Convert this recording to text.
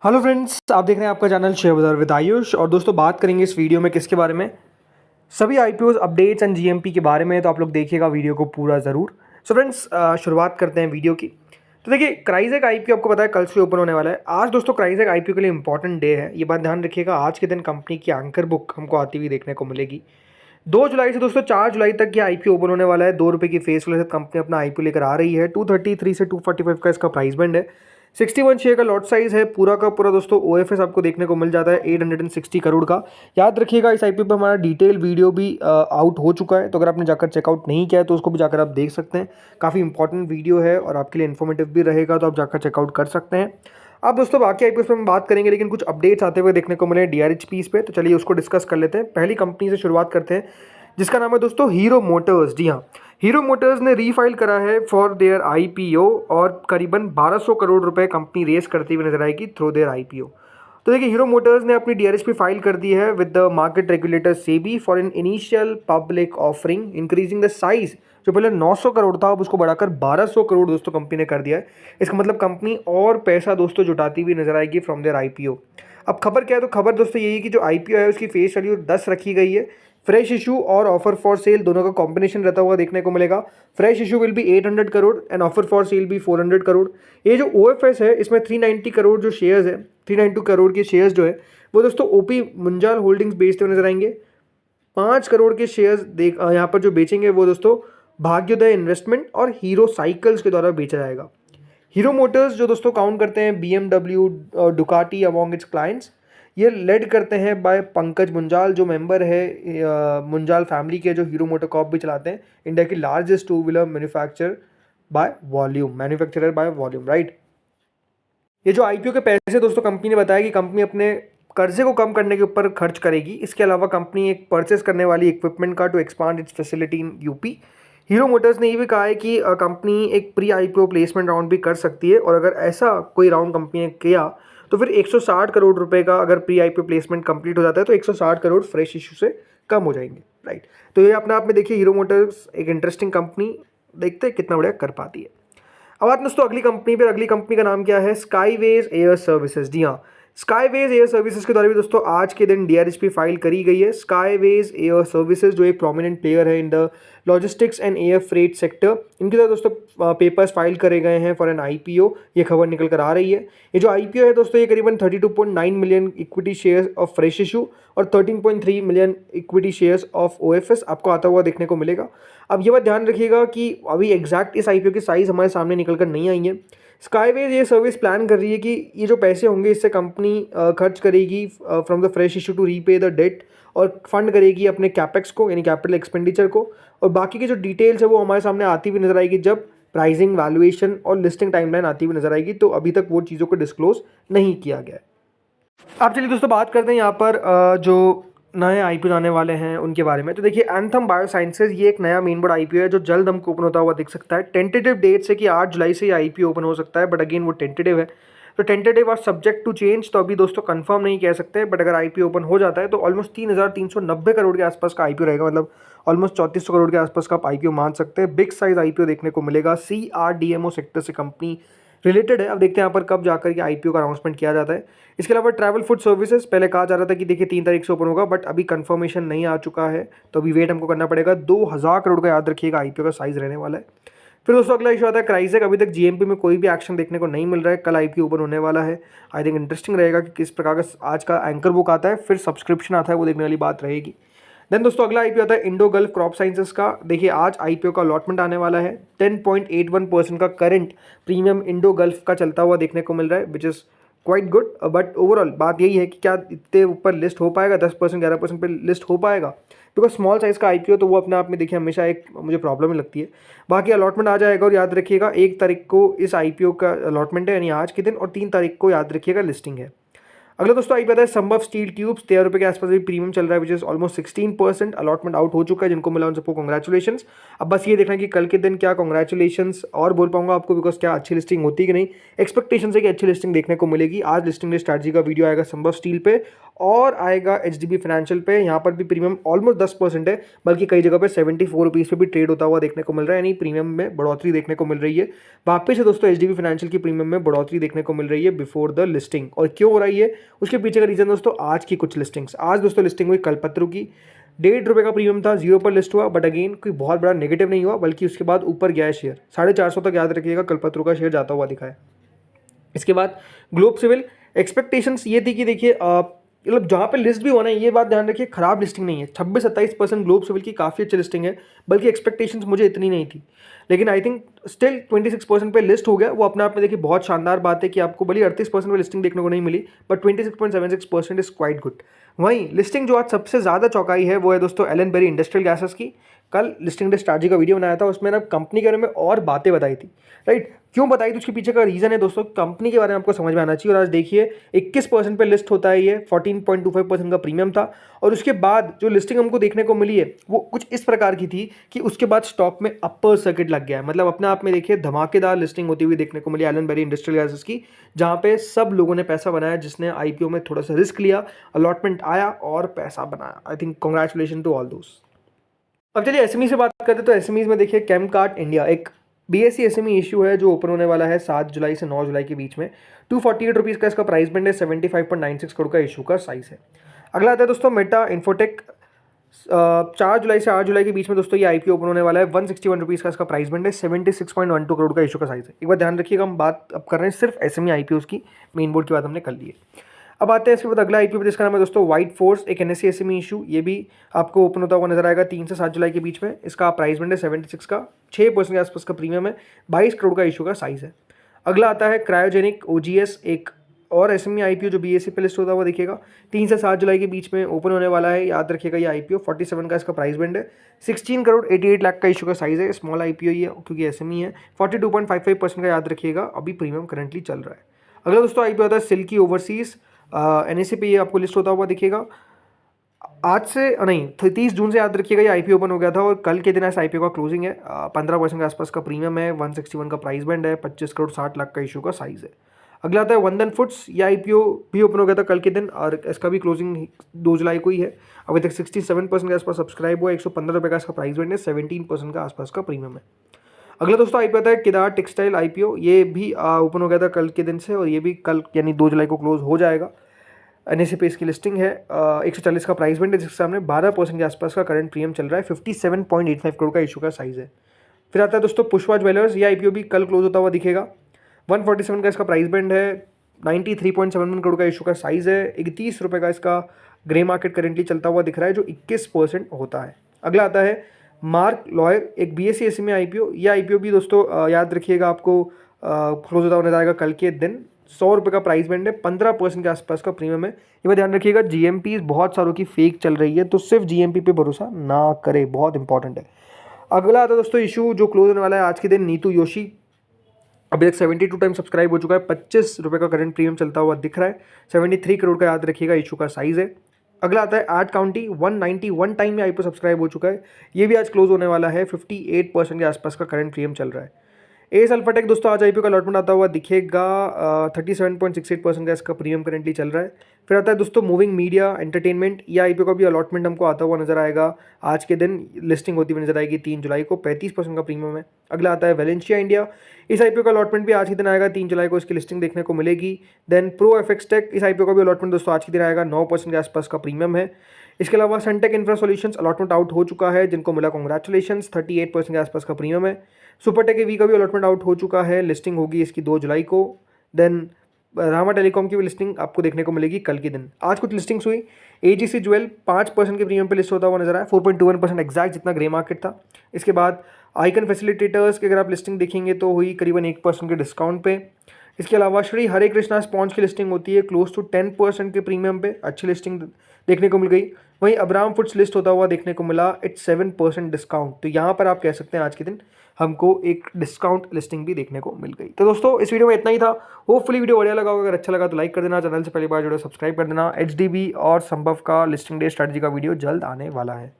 Hello friends, आप देख रहे हैं आपका चैनल शेयर बाजार विद आयुष। और दोस्तों बात करेंगे इस वीडियो में किसके बारे में, सभी आईपीओ अपडेट्स एंड जीएमपी के बारे में। तो आप लोग देखिएगा वीडियो को पूरा ज़रूर। सो फ्रेंड्स शुरुआत करते हैं वीडियो की। तो देखिए क्राइजेक आईपीओ आपको पता है कल से ओपन होने वाला है। आज दोस्तों क्राइजेक आईपीओ के लिए इंपॉर्टेंट डे है, ये बात ध्यान रखिएगा। आज के दिन कंपनी की एंकर बुक हमको आती हुई देखने को मिलेगी। 2 जुलाई से दोस्तों 4 जुलाई तक ये आईपीओ ओपन होने वाला है। 2 रुपये की फेस वैल्यू से कंपनी अपना आईपीओ लेकर आ रही है। 233 से 245 का इसका प्राइस बैंड है। 61 शेयर का लॉट साइज है। पूरा का पूरा दोस्तों ओएफएस आपको देखने को मिल जाता है 860 करोड़ का। याद रखिएगा इस आईपीओ पे हमारा डिटेल वीडियो भी आउट हो चुका है, तो अगर आपने जाकर चेकआउट नहीं किया है तो उसको भी जाकर आप देख सकते हैं। काफ़ी इंपॉर्टेंट वीडियो है और आपके लिए इन्फॉर्मेटिव भी रहेगा, तो आप जाकर चेकआउट कर सकते हैं। अब दोस्तों बाकी आईपीओ पे हम बात करेंगे, लेकिन कुछ अपडेट्स आते हुए देखने को मिले डीआरएचपीस पे, तो चलिए उसको डिस्कस कर लेते हैं। पहली कंपनी से शुरुआत करते हैं जिसका नाम है दोस्तों हीरो मोटर्स। जी हाँ, हीरो मोटर्स ने रीफाइल करा है फॉर देयर आईपीओ और करीबन 1200 करोड़ रुपए कंपनी रेस करती हुई नजर आएगी थ्रू देयर आईपीओ। तो देखिए हीरो मोटर्स ने अपनी डीआरएचपी फाइल कर दी है with the market regulator SEBI for an initial public offering increasing the size. जो पहले 900 करोड़ था अब उसको बढ़ाकर 1200 करोड़ दोस्तों कंपनी ने कर दिया है। इसका मतलब कंपनी और पैसा दोस्तों जुटाती हुई नजर आएगी फ्रॉम देयर आईपीओ। अब खबर क्या है, तो खबर दोस्तों यही है कि जो आईपीओ है उसकी फेस वैल्यू 10 रखी गई है। फ्रेश इशू और ऑफर फॉर सेल दोनों का कॉम्बिनेशन रहता हुआ देखने को मिलेगा। Fresh issue will be 800 crore and offer for sale भी 400 करोड़। ये जो ओएफएस है इसमें 390 करोड़ जो शेयर्स है, 392 करोड़ के शेयर्स जो है वो दोस्तों ओपी मुंजाल होल्डिंग्स बेचते हुए नजर आएंगे। 5 करोड़ के शेयर्स देख यहाँ पर जो बेचेंगे वो दोस्तों भाग्योदय इन्वेस्टमेंट और हीरो साइकिल्स के द्वारा बेचा जाएगा। हीरो मोटर्स जो दोस्तों काउंट करते हैं BMW Ducati among it's clients, ये लेड करते हैं बाय पंकज मुंजाल जो मेंबर है मुंजाल फैमिली के, जो हीरो मोटर कॉर्प भी चलाते हैं, इंडिया की largest two wheeler manufacturer by volume right. ये जो आईपीओ के पैसे दोस्तों कंपनी ने बताया कि कंपनी अपने कर्जे को कम करने के ऊपर खर्च करेगी। इसके अलावा कंपनी एक परचेस करने वाली इक्विपमेंट का to expand its facility in UP. Hero Motors ने ये भी कहा है कि कंपनी एक प्री आईपीओ प्लेसमेंट राउंड भी कर सकती है, और अगर ऐसा कोई राउंड कंपनी ने किया तो फिर 160 करोड़ रुपए का अगर प्री आईपीओ प्लेसमेंट कंप्लीट हो जाता है तो 160 करोड़ फ्रेश इशू से कम हो जाएंगे राइट। तो ये अपने आप में देखिए हीरो मोटर्स एक इंटरेस्टिंग कंपनी, देखते हैं कितना बढ़िया कर पाती है। अब बात दोस्तों अगली कंपनी पर। अगली कंपनी का नाम क्या है, स्काईवेज एयर सर्विसेज। जी हाँ, स्काईवेज एयर सर्विसेज के द्वारा भी दोस्तों आज के दिन डीआरएचपी फाइल करी गई है। स्काईवेज एयर सर्विसेज जो एक प्रोमिनेंट प्लेयर है in the logistics and air freight sector, इनके द्वारा दोस्तों पेपर्स फाइल करे गए हैं फॉर एन आईपीओ। ये खबर निकल कर आ रही है। ये जो आईपीओ है दोस्तों ये करीबन 32.9 million equity shares of fresh issue और 13.3 million equity shares of OFS आपको आता हुआ देखने को मिलेगा। अब ये बात ध्यान रखिएगा कि अभी एग्जैक्ट इस आईपीओ की साइज हमारे सामने निकल कर नहीं आई है। स्काईवेज ये सर्विस प्लान कर रही है कि ये जो पैसे होंगे इससे कंपनी खर्च करेगी from the fresh issue to repay the debt, और फंड करेगी अपने कैपेक्स को यानी कैपिटल एक्सपेंडिचर को। और बाकी की जो डिटेल्स है वो हमारे सामने आती हुई नजर आएगी जब प्राइसिंग, वैल्यूएशन और लिस्टिंग टाइमलाइन आती हुई नजर आएगी। तो अभी तक वो चीज़ों को डिस्क्लोज नहीं किया गया है। अब चलिए दोस्तों बात करते हैं यहाँ पर जो नए आईपीओ आने वाले हैं उनके बारे में। तो देखिए एंथम बायोसाइंसेज ये एक नया मेन बोर्ड आईपीओ है जो जल्द हमको ओपन होता हुआ दिख सकता है। टेंटेटिव डेट से कि 8 जुलाई से ये आईपीओ ओपन हो सकता है, बट अगेन वो टेंटेटिव है, तो टेंटेटिव और सब्जेक्ट टू चेंज, तो अभी दोस्तों कंफर्म नहीं कह सकते। बट अगर आईपीओ ओपन हो जाता है तो ऑलमोस्ट 3390 करोड़ के आसपास का आईपीओ रहेगा, मतलब ऑलमोस्ट 3400 करोड़ के आसपास का आप आईपीओ मान सकते हैं। बिग साइज आईपीओ देखने को मिलेगा। सीआरडीएमओ सेक्टर से कंपनी रिलेटेड है। अब देखते हैं यहाँ पर कब जाकर के आईपीओ का अनाउंसमेंट किया जाता है। इसके अलावा ट्रैवल फूड सर्विसेज पहले कहा जा रहा था कि देखिए 3 तारीख से ओपन होगा, बट अभी कंफर्मेशन नहीं आ चुका है, तो अभी वेट हमको करना पड़ेगा। 2000 करोड़ का याद रखिएगा आईपीओ का साइज रहने वाला है। फिर दोस्तों अगला इशू आता है क्राइजेक। अभी तक जीएमपी में कोई भी एक्शन देखने को नहीं मिल रहा है। कल आईपीओ ओपन होने वाला है। आई थिंक इंटरेस्टिंग रहेगा कि किस प्रकार का आज का एंकर बुक आता है, फिर सब्सक्रिप्शन आता है, वो देखने वाली बात रहेगी। देन दोस्तों अगला आईपीओ आता है इंडो गल्फ क्रॉप साइंसेस का। देखिए आज आईपीओ का अलॉटमेंट आने वाला है। 10.81% का करंट प्रीमियम इंडो गल्फ का चलता हुआ देखने को मिल रहा है, which is quite good. But overall बात यही है कि क्या इतने ऊपर लिस्ट हो पाएगा, 10% 11% पे लिस्ट हो पाएगा, बिकॉज स्मॉल साइज़ का आईपीओ तो वो अपने आप में देखिए हमेशा एक मुझे प्रॉब्लम ही लगती है। बाकी अलॉटमेंट आ जाएगा, और याद रखिएगा 1 तारीख को इस आईपीओ का अलॉटमेंट है यानी आज के दिन, और 3 तारीख को याद रखिएगा लिस्टिंग है। अगला दोस्तों आई पता है संभव स्टील ट्यूब्स 13 रुपये के आसपास भी प्रीमियम चल रहा है, which is almost 16%। Allotment out हो चुका है, जिनको मिला उन सबको कॉन्ग्रेचुलेशन। अब बस ये देखना कि कल के दिन क्या कॉन्ग्रेचुलेशन और बोल पाऊंगा आपको, बिकॉज क्या अच्छी लिस्टिंग होती कि नहीं। एक्सपेक्टेशन है कि अच्छी लिस्टिंग देखने को मिलेगी। आज लिस्टिंग स्ट्रैटेजी का वीडियो आएगा संभव स्टील पे, और आएगा HDB फाइनेंशियल पे। यहाँ पर भी प्रीमियम ऑलमोस्ट 10% है, बल्कि कई जगह पे 74 रुपीज़ पे भी ट्रेड होता हुआ देखने को मिल रहा है, यानी प्रीमियम में बढ़ोतरी देखने को मिल रही है। वापस से दोस्तों HDB फाइनेंशियल की प्रीमियम में बढ़ोतरी देखने को मिल रही है बिफोर द लिस्टिंग। और क्यों हो रही है उसके पीछे का रीज़न दोस्तों आज की कुछ लिस्टिंग्स। आज दोस्तों लिस्टिंग हुई कल्पतरू की, ₹1.5 का प्रीमियम था, 0 पर लिस्ट हुआ, बट अगेन कोई बहुत बड़ा नेगेटिव नहीं हुआ, बल्कि उसके बाद ऊपर गया है शेयर 450 तक, याद रखिएगा कल्पतरू का शेयर जाता हुआ दिखा है। इसके बाद ग्लोब सिविल, एक्सपेक्टेशंस ये थी कि देखिए मतलब जहाँ पे लिस्ट भी होना है, ये बात ध्यान रखिए, खराब लिस्टिंग नहीं है, 26-27% ग्लोब सिविल की काफ़ी अच्छी लिस्टिंग है, बल्कि एक्सपेक्टेशंस मुझे इतनी नहीं थी, लेकिन आई थिंक स्टिल 26% पे लिस्ट हो गया, वो अपने आप में देखिए बहुत शानदार बात है कि आपको भले 38% पे लिस्टिंग देखने को नहीं मिली, बट 26.76% इज क्वाइट गुड। वहीं लिस्टिंग जो आज सबसे ज़्यादा चौंकाई है वो है दोस्तों एलन बेरी इंडस्ट्रियल गैसेस की। कल लिस्टिंग डे स्ट्रैटेजी का वीडियो बनाया था, उसमें ना कंपनी के बारे में और बातें बताई थी, राइट। क्यों बताई तो उसके पीछे का रीज़न है दोस्तों, कंपनी के बारे में आपको समझ में आना चाहिए। और आज देखिए 21% पे लिस्ट होता है, ये 14.25% का प्रीमियम था, और उसके बाद जो लिस्टिंग हमको देखने को मिली है वो कुछ इस प्रकार की थी कि उसके बाद स्टॉक में अपर सर्किट लग गया है। मतलब अपने आप में देखिए धमाकेदार लिस्टिंग होती हुई देखने को मिली एलन बेरी इंडस्ट्रियल गैसेस की, जहाँ पे सब लोगों ने पैसा बनाया, जिसने IPO में थोड़ा सा रिस्क लिया, अलॉटमेंट आया और पैसा बनाया। I think congratulation to all दोस्त। अब चलिए SME से बात करते हैं। तो SMEs में देखिए कैमकार्ट इंडिया एक BSE SME इशू है जो ओपन होने वाला है 7 जुलाई से 9 जुलाई के बीच में। 248 रुपीज़ का इसका प्राइस बैंड है, 75.96 करोड़ का इशू का साइज है। अगला आता है दोस्तों मेटा इन्फोटेक, 4 जुलाई से 8 जुलाई के बीच में दोस्तों ये IPO ओपन होने वाला है। 161 रुपीज़ का इसका प्राइस बैंड है, 76.12 करोड़ का इशू का साइज है। एक बार ध्यान रखिएगा, हम बात अब कर रहे हैं सिर्फ SME IPOs की, मेन बोर्ड की बात हमने कर ली है। अब आते हैं इसके बाद अगला IPO जिसका नाम है दोस्तों व्हाइट फोर्स, एक NSE SME इशू। ये भी आपको ओपन होता हुआ नजर आएगा 3 से 7 जुलाई के बीच में। इसका प्राइस बैंड है 76 का, 6% के आसपास का प्रीमियम है, 22 करोड़ का इशू का साइज है। अगला आता है क्रायोजेनिक OGS, एक और SME IPO जो BSE पे लिस्ट होता हुआ दिखेगा, 3 से 7 जुलाई के बीच में ओपन होने वाला है। याद रखिएगा ये IPO 47 का इसका प्राइस बैंड है, 16 करोड़ 88 लाख का इशू का साइज है। स्मॉल IPO ही है क्योंकि SME है। 42.55% का याद रखिएगा अभी प्रीमियम करंटली चल रहा है। अगला दोस्तों IPO आता है सिल्की ओवरसीज, NSE पे ये आपको लिस्ट होता हुआ दिखेगा। आज से नहीं 30 जून से याद रखिएगा ये IPO ओपन हो गया था, और कल के दिन ऐसा IPO का क्लोजिंग है। 15% के आसपास का प्रीमियम है, 161 का प्राइस बैंड है, 25 करोड़ 60 लाख का इशू का साइज है। अगला आता है वंदन फूड्स, ये IPO भी ओपन हो गया था कल के दिन, और इसका भी क्लोजिंग 2 जुलाई को ही है। अभी तक 67% के आसपास सब्सक्राइब हुआ, 115 रुपये का इसका प्राइस बैंड है, 17% का आसपास का प्रीमियम है। अगला दोस्तों IPO आता है केदार टेक्सटाइल IPO, ये भी ओपन हो गया था कल के दिन से, और ये भी कल यानी 2 जुलाई को क्लोज हो जाएगा। NSE पे इसकी लिस्टिंग है, 140 का प्राइस बैंड है, जिसके सामने 12% के आसपास का करंट प्रीमियम चल रहा है, 57.85 करोड़ का इशू का साइज है। फिर आता है दोस्तों पुष्पा ज्वेलर्स, ये IPO भी कल क्लोज होता हुआ दिखेगा। 147 का इसका प्राइस बैंड है, 93.71 करोड़ का इशू का साइज है, 31 रुपये का इसका ग्रे मार्केट करेंटली चलता हुआ दिख रहा है, जो 21% होता है। अगला आता है मार्क लॉयर, एक BSE SME IPO, ये IPO भी दोस्तों याद रखिएगा आपको क्लोज होता हुआ नजर आएगा कल के दिन। 100 रुपये का प्राइस बैंड है, 15% के आसपास का प्रीमियम है। ये बात ध्यान रखिएगा, GMP बहुत सारों की फेक चल रही है, तो सिर्फ GMP पे भरोसा ना करे, बहुत इंपॉर्टेंट है। अगला आता है दोस्तों इशू जो क्लोज होने वाला है आज के दिन, नीतू योशी, अभी तक 72 टाइम सब्सक्राइब हो चुका है, 25 रुपये का करंट प्रीमियम चलता हुआ दिख रहा है, 73 करोड़ का याद रखिएगा इशू का साइज है। अगला आता है एड काउंटी, 191 टाइम में IPO सब्सक्राइब हो चुका है, ये भी आज क्लोज होने वाला है, 58% के आसपास का करंट प्रीमियम चल रहा है। एस अल्फाटेक दोस्तों आज IPO का अलॉटमेंट आता हुआ दिखेगा, 37.68% का इसका प्रीमियम करेंटली चल रहा है। फिर आता है दोस्तों मूविंग मीडिया एंटरटेनमेंट, या IPO का भी अलॉटमेंट हमको आता हुआ नजर आएगा, आज के दिन लिस्टिंग होती हुई नजर आएगी 3 जुलाई को, 35% का प्रीमियम है। अगला आता है वेलेंशिया इंडिया, इस IPO का अलॉटमेंट भी आज के दिन आएगा, 3 जुलाई को इसकी लिस्टिंग देखने को मिलेगी। देन प्रो FX टेक, इस IPO का भी अलॉटमेंट दोस्तों आज के दिन आएगा, 9% के आसपास का प्रीमियम है। इसके अलावा Suntech infra solutions allotment out हो चुका है, जिनको मिला कॉन्ग्रेचुलेशंस, 38% के आसपास का प्रीमियम है। सुपरटेक EV का भी अलॉटमेंट आउट हो चुका है, लिस्टिंग होगी इसकी 2 जुलाई को। देन रामा टेलीकॉम की भी लिस्टिंग आपको देखने को मिलेगी कल के दिन। आज कुछ लिस्टिंग्स हुई, AGC ज्वेल 5% के प्रीमियम पे लिस्ट होता हुआ नजर आया, 4.21% एग्जैक्ट जितना ग्रे मार्केट था। इसके बाद आइकन फैसिलिटेटर्स की अगर आप लिस्टिंग देखेंगे तो हुई करीबन 1% के डिस्काउंट पे। इसके अलावा श्री हरे कृष्णा स्पॉन्ज की लिस्टिंग होती है क्लोज टू 10% के प्रीमियम पे, अच्छी लिस्टिंग देखने को मिल गई। वहीं अब्राम फूड्स लिस्ट होता हुआ देखने को मिला, इट्स 7% डिस्काउंट, तो यहाँ पर आप कह सकते हैं आज के दिन हमको एक डिस्काउंट लिस्टिंग भी देखने को मिल गई। तो दोस्तों इस वीडियो में इतना ही था, होपफुली वीडियो बढ़िया लगा होगा, अगर अच्छा लगा तो लाइक कर देना, चैनल से पहली बार जुड़े सब्सक्राइब कर देना। HDB और संभव का लिस्टिंग डे स्ट्रेटजी का वीडियो जल्द आने वाला है।